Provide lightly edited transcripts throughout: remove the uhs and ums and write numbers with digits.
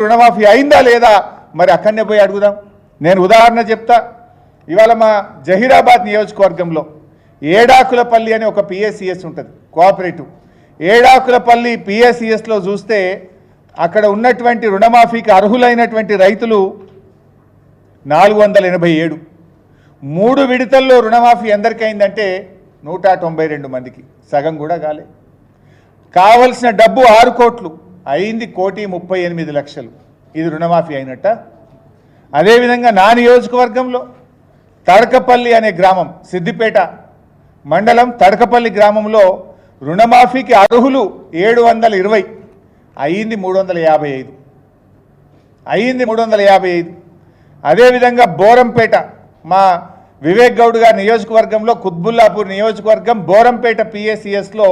రుణమాఫీ అయిందా లేదా మరి అక్కడనే పోయి అడుగుదాం. నేను ఉదాహరణ చెప్తా. ఇవాళ మా జహీరాబాద్ నియోజకవర్గంలో ఏడాకులపల్లి అని ఒక పిఎస్సిఎస్ ఉంటుంది, కోఆపరేటివ్. ఏడాకులపల్లి పిఎస్సిఎస్లో చూస్తే అక్కడ ఉన్నటువంటి రుణమాఫీకి అర్హులైనటువంటి రైతులు 487. 3 విడతల్లో రుణమాఫీ ఎందరికైందంటే 192 మందికి, సగం కూడా కాలే. కావలసిన డబ్బు 6 కోట్లు అయింది, 1,38,00,000. ఇది రుణమాఫీ అయినట్ట. అదేవిధంగా నా నియోజకవర్గంలో తడకపల్లి అనే గ్రామం, సిద్దిపేట మండలం తడకపల్లి గ్రామంలో రుణమాఫీకి అర్హులు 720, అయింది 355. అయింది 355. అదేవిధంగా బోరంపేట మా వివేక్ గౌడ్ గారి నియోజకవర్గంలో కుత్బుల్లాపూర్ నియోజకవర్గం బోరంపేట పిఎస్సిఎస్లో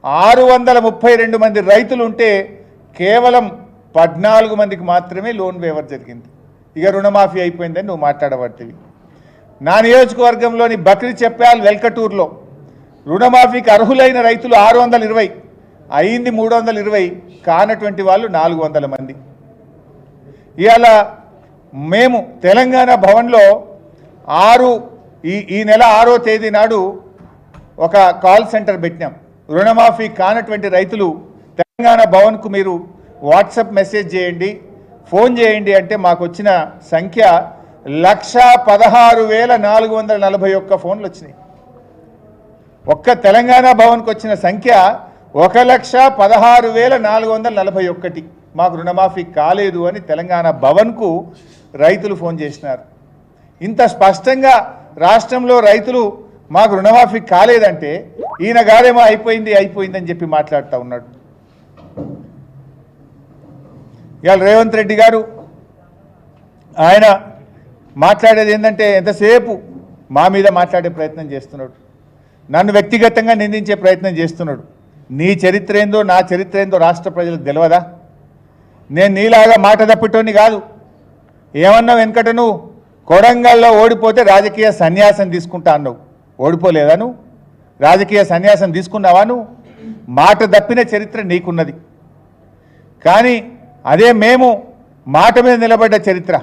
632 మంది రైతులు ఉంటే కేవలం 14 మందికి మాత్రమే లోన్ వేవర్ జరిగింది. ఇక రుణమాఫీ అయిపోయిందని నువ్వు మాట్లాడబట్టివి. నా నియోజకవర్గంలోని బక్రీ చెప్పాల్ వెల్కటూరులో రుణమాఫీకి అర్హులైన రైతులు 620, అయింది 320, కానటువంటి వాళ్ళు 400 మంది. ఇవాళ మేము తెలంగాణ భవన్లో ఈ నెల 6వ తేదీ నాడు ఒక కాల్ సెంటర్ పెట్టినాం. రుణమాఫీ కానటువంటి రైతులు తెలంగాణ భవన్కు మీరు వాట్సాప్ మెసేజ్ చేయండి, ఫోన్ చేయండి అంటే మాకు వచ్చిన సంఖ్య 116,441 ఫోన్లు వచ్చినాయి. ఒక్క తెలంగాణ భవన్కు వచ్చిన సంఖ్య 116,441. మాకు రుణమాఫీ కాలేదు అని తెలంగాణ భవన్కు రైతులు ఫోన్ చేసినారు. ఇంత స్పష్టంగా రాష్ట్రంలో రైతులు మాకు రుణమాఫీ కాలేదంటే ఈయన గారేమో అయిపోయిందని చెప్పి మాట్లాడుతూ ఉన్నాడు. ఇవాళ రేవంత్ రెడ్డి గారు ఆయన మాట్లాడేది ఏంటంటే ఎంతసేపు మా మీద మాట్లాడే ప్రయత్నం చేస్తున్నాడు, నన్ను వ్యక్తిగతంగా నిందించే ప్రయత్నం చేస్తున్నాడు. నీ చరిత్ర ఏందో నా చరిత్ర ఏందో రాష్ట్ర ప్రజలకు తెలియదా? నేను నీలాగా మాట తప్పిటోని కాదు. ఏమన్నావు వెనకట, నువ్వు కొడంగల్లో ఓడిపోతే రాజకీయ సన్యాసం తీసుకుంటా అన్నావు. ఓడిపోలేదా నువ్వు? రాజకీయ సన్యాసం తీసుకున్నావా నువ్వు? మాట తప్పిన చరిత్ర నీకున్నది. కానీ అదే మేము మాట మీద నిలబడ్డ చరిత్ర,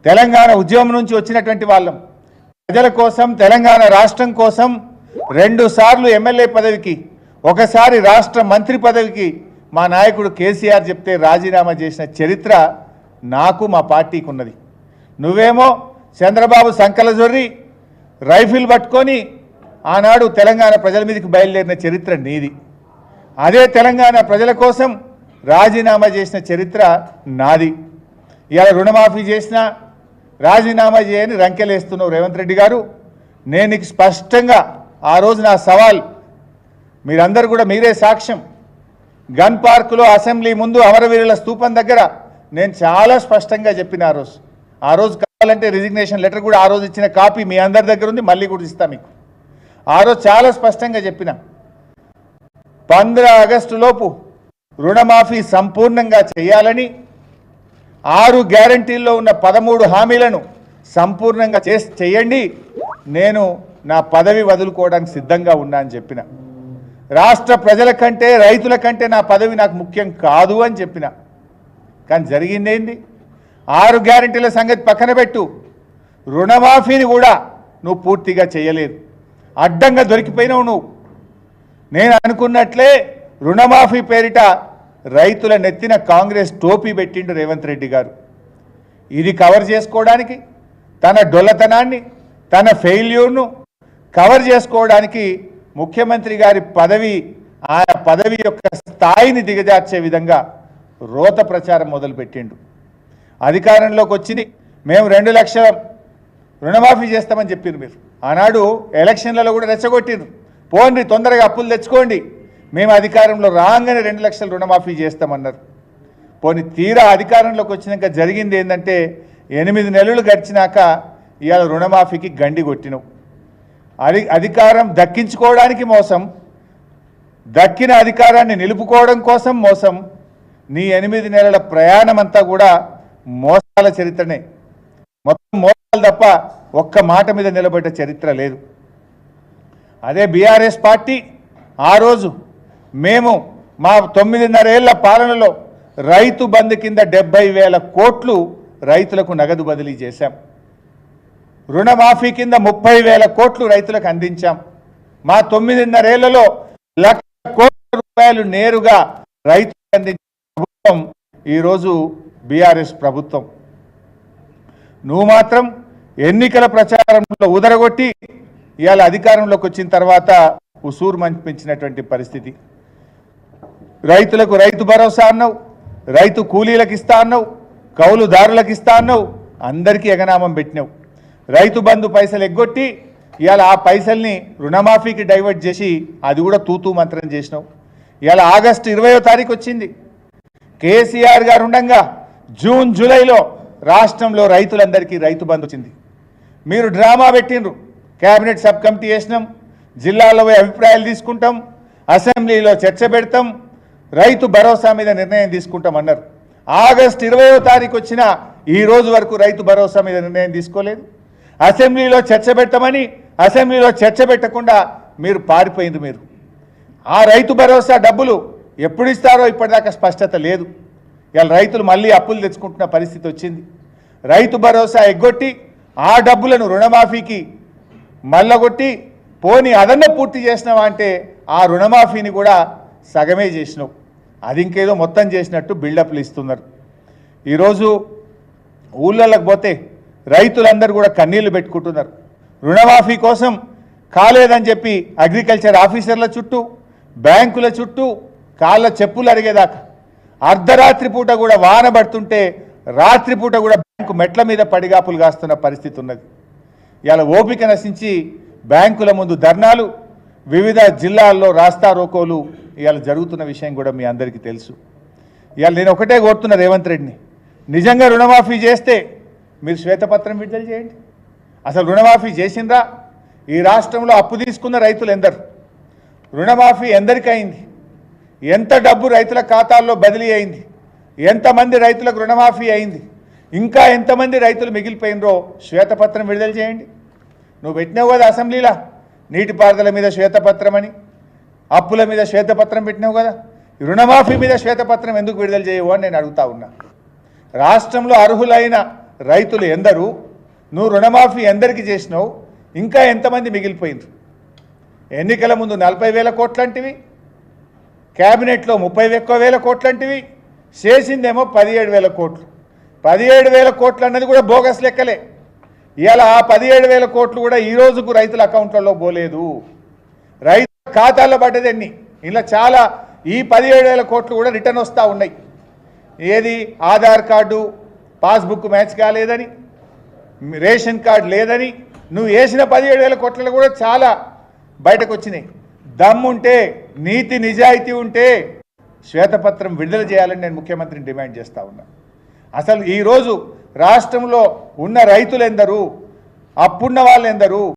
తెలంగాణ ఉద్యమం నుంచి వచ్చినటువంటి వాళ్ళం, ప్రజల కోసం తెలంగాణ రాష్ట్రం కోసం 2 సార్లు ఎమ్మెల్యే పదవికి, ఒకసారి రాష్ట్ర మంత్రి పదవికి మా నాయకుడు కేసీఆర్ చెప్తే రాజీనామా చేసిన చరిత్ర నాకు మా పార్టీకి ఉన్నది. నువ్వేమో చంద్రబాబు సంకల జొర్రి రైఫిల్ పట్టుకొని ఆనాడు తెలంగాణ ప్రజల మీదకి బయలుదేరిన చరిత్ర నీది. అదే తెలంగాణ ప్రజల కోసం రాజీనామా చేసిన చరిత్ర నాది. ఇవాళ రుణమాఫీ చేసినా రాజీనామా చేయని రంకెలేస్తున్నావు రేవంత్ రెడ్డి గారు. నేను నీకు స్పష్టంగా ఆ రోజు నా సవాల్, మీరందరూ కూడా మీరే సాక్ష్యం, గన్ పార్కులో అసెంబ్లీ ముందు అమరవీరుల స్తూపం దగ్గర నేను చాలా స్పష్టంగా చెప్పిన ఆ రోజు కావాలంటే రిజిగ్నేషన్ లెటర్ కూడా ఆ రోజు ఇచ్చిన కాపీ మీ అందరి దగ్గర ఉంది, మళ్ళీ కూడా ఇస్తా మీకు. ఆ రోజు చాలా స్పష్టంగా చెప్పిన 15 ఆగస్టు లోపు రుణమాఫీ సంపూర్ణంగా చేయాలని, 6 గ్యారంటీల్లో ఉన్న 13 హామీలను సంపూర్ణంగా చేయండి, నేను నా పదవి వదులుకోవడానికి సిద్ధంగా ఉన్నా అని చెప్పిన. రాష్ట్ర ప్రజల కంటే రైతుల కంటే నా పదవి నాకు ముఖ్యం కాదు అని చెప్పిన. కానీ జరిగిందేంది? 6 గ్యారంటీల సంగతి పక్కన పెట్టు, రుణమాఫీని కూడా నువ్వు పూర్తిగా చేయలేదు. అడ్డంగా దొరికిపోయినావు నువ్వు. నేను అనుకున్నట్లే రుణమాఫీ పేరిట రైతుల నెత్తిన కాంగ్రెస్ టోపీ పెట్టిండు రేవంత్ రెడ్డి గారు. ఇది కవర్ చేసుకోవడానికి, తన డొల్లతనాన్ని, తన ఫెయిల్యూర్ను కవర్ చేసుకోవడానికి ముఖ్యమంత్రి గారి పదవి, ఆ పదవి యొక్క స్థాయిని దిగజార్చే విధంగా రోత ప్రచారం మొదలుపెట్టిండు. అధికారంలోకి వచ్చింది, మేము 2 లక్షల రుణమాఫీ చేస్తామని చెప్పిండ్రు. మీరు ఆనాడు ఎలక్షన్లలో కూడా రెచ్చగొట్టిండ్రు, పోండి తొందరగా అప్పులు తెచ్చుకోండి, మేము అధికారంలో రాగానే 2 లక్షల రుణమాఫీ చేస్తామన్నారు. పోనీ తీరా అధికారంలోకి వచ్చినాక జరిగింది ఏంటంటే 8 నెలలు గడిచినాక ఇవాళ రుణమాఫీకి గండి కొట్టినావు. అధికారం దక్కించుకోవడానికి మోసం, దక్కిన అధికారాన్ని నిలుపుకోవడం కోసం మోసం. నీ 8 నెలల ప్రయాణం అంతా కూడా మోసాల చరిత్రనే, మొత్తం మోసాలు తప్ప ఒక్క మాట మీద నిలబడ్డ చరిత్ర లేదు. అదే బీఆర్ఎస్ పార్టీ ఆ రోజు మేము మా 9.5 ఏళ్ల పాలనలో రైతు బంధు కింద 70,000 కోట్లు రైతులకు నగదు బదిలీ చేశాం. రుణమాఫీ కింద 30,000 కోట్లు రైతులకు అందించాం. మా 9.5 ఏళ్లలో 1,00,000 కోట్ల రూపాయలు నేరుగా రైతులకు అందించిన ప్రభుత్వం ఈరోజు బీఆర్ఎస్ ప్రభుత్వం. నువ్వు మాత్రం ఎన్నికల ప్రచారంలో ఉదరగొట్టి ఇవాళ అధికారంలోకి వచ్చిన తర్వాత ఉసూరు మంపించినటువంటి పరిస్థితి. రైతులకు రైతు భరోసా అన్నావు, రైతు కూలీలకు ఇస్తా అన్నావు, కౌలుదారులకు ఇస్తా అన్నావు, అందరికీ ఎగనామం పెట్టినావు. రైతు బంధు పైసలు ఎగ్గొట్టి ఇవాళ ఆ పైసల్ని రుణమాఫీకి డైవర్ట్ చేసి అది కూడా తూతూ మంత్రం చేసినావు. ఇవాళ ఆగస్టు 20వ తారీఖు వచ్చింది. కేసీఆర్ గారు ఉండగా జూన్ జూలైలో రాష్ట్రంలో రైతులందరికీ రైతు బంధు వచ్చింది. మీరు డ్రామా పెట్టినరు. కేబినెట్ సబ్ కమిటీ వేసినాం, జిల్లాలో అభిప్రాయాలు తీసుకుంటాం, అసెంబ్లీలో చర్చ పెడతాం, రైతు భరోసా మీద నిర్ణయం తీసుకుంటాం అన్నారు. ఆగస్టు 20వ తారీఖు వచ్చిన ఈ రోజు వరకు రైతు భరోసా మీద నిర్ణయం తీసుకోలేదు. అసెంబ్లీలో చర్చ పెట్టమని అసెంబ్లీలో చర్చ పెట్టకుండా మీరు పారిపోయింది. మీరు ఆ రైతు భరోసా డబ్బులు ఎప్పుడు ఇస్తారో ఇప్పటిదాకా స్పష్టత లేదు. ఇవాళ రైతులు మళ్ళీ అప్పులు తెచ్చుకుంటున్న పరిస్థితి వచ్చింది. రైతు భరోసా ఎగ్గొట్టి ఆ డబ్బులను రుణమాఫీకి మళ్ళగొట్టి పోని అదన్న పూర్తి చేసినావా అంటే ఆ రుణమాఫీని కూడా సగమే చేసినావు. అది ఇంకేదో మొత్తం చేసినట్టు బిల్డప్లు ఇస్తున్నారు. ఈరోజు ఊళ్ళకి పోతే రైతులందరూ కూడా కన్నీళ్లు పెట్టుకుంటున్నారు. రుణమాఫీ కోసం కాలేదని చెప్పి అగ్రికల్చర్ ఆఫీసర్ల చుట్టూ, బ్యాంకుల చుట్టూ కాళ్ళ చెప్పులు అరిగేదాకా అర్ధరాత్రి పూట కూడా వాన పడుతుంటే రాత్రిపూట కూడా బ్యాంకు మెట్ల మీద పడిగాపులు కాస్తున్న పరిస్థితి ఉన్నది. ఇవాళ ఓపిక నశించి బ్యాంకుల ముందు ధర్నాలు, వివిధ జిల్లాల్లో రాస్తా రోకోలు ఇవాళ జరుగుతున్న విషయం కూడా మీ అందరికీ తెలుసు. ఇవాళ నేను ఒకటే కోరుతున్నా రేవంత్ రెడ్డిని, నిజంగా రుణమాఫీ చేస్తే మీరు శ్వేతపత్రం విడుదల చేయండి. అసలు రుణమాఫీ చేసిండ్రా? ఈ రాష్ట్రంలో అప్పు తీసుకున్న రైతులు ఎందరు? రుణమాఫీ ఎందరికి అయింది? ఎంత డబ్బు రైతుల ఖాతాల్లో బదిలీ అయింది? ఎంతమంది రైతులకు రుణమాఫీ అయింది? ఇంకా ఎంతమంది రైతులు మిగిలిపోయినరో శ్వేతపత్రం విడుదల చేయండి. నువ్వు పెట్టినావు కదా అసెంబ్లీలో నీటిపారుదల మీద శ్వేతపత్రం అని, అప్పుల మీద శ్వేతపత్రం పెట్టినావు కదా, రుణమాఫీ మీద శ్వేతపత్రం ఎందుకు విడుదల చేయవు అని నేను అడుగుతా ఉన్నా. రాష్ట్రంలో అర్హులైన రైతులు ఎందరు? నువ్వు రుణమాఫీ ఎందరికి చేసినావు? ఇంకా ఎంతమంది మిగిలిపోయినరు? ఎన్నికల ముందు 40,000 కోట్లంటివి, క్యాబినెట్లో 30,000 కోట్లంటివి, చేసిందేమో 17,000 కోట్లు. 17,000 కోట్లు అన్నది కూడా బోగస్ లెక్కలే. ఇవాళ ఆ 17,000 కోట్లు కూడా ఈ రోజుకు రైతుల అకౌంట్లలో పోలేదు. రైతు ఖాతాల్లో పడ్డది ఎన్ని? ఇలా చాలా ఈ 17,000 కోట్లు కూడా రిటర్న్ వస్తూ ఉన్నాయి. ఏది? ఆధార్ కార్డు పాస్బుక్ మ్యాచ్ కాలేదని, రేషన్ కార్డు లేదని, నువ్వు వేసిన 17,000 కోట్లలో కూడా చాలా బయటకు వచ్చినాయి. దమ్ముంటే, నీతి నిజాయితీ ఉంటే శ్వేతపత్రం విడుదల చేయాలని నేను ముఖ్యమంత్రిని డిమాండ్ చేస్తూ ఉన్నా. అసలు ఈరోజు రాష్ట్రంలో ఉన్న రైతులు ఎందరు? అప్పున్న వాళ్ళు ఎందరు?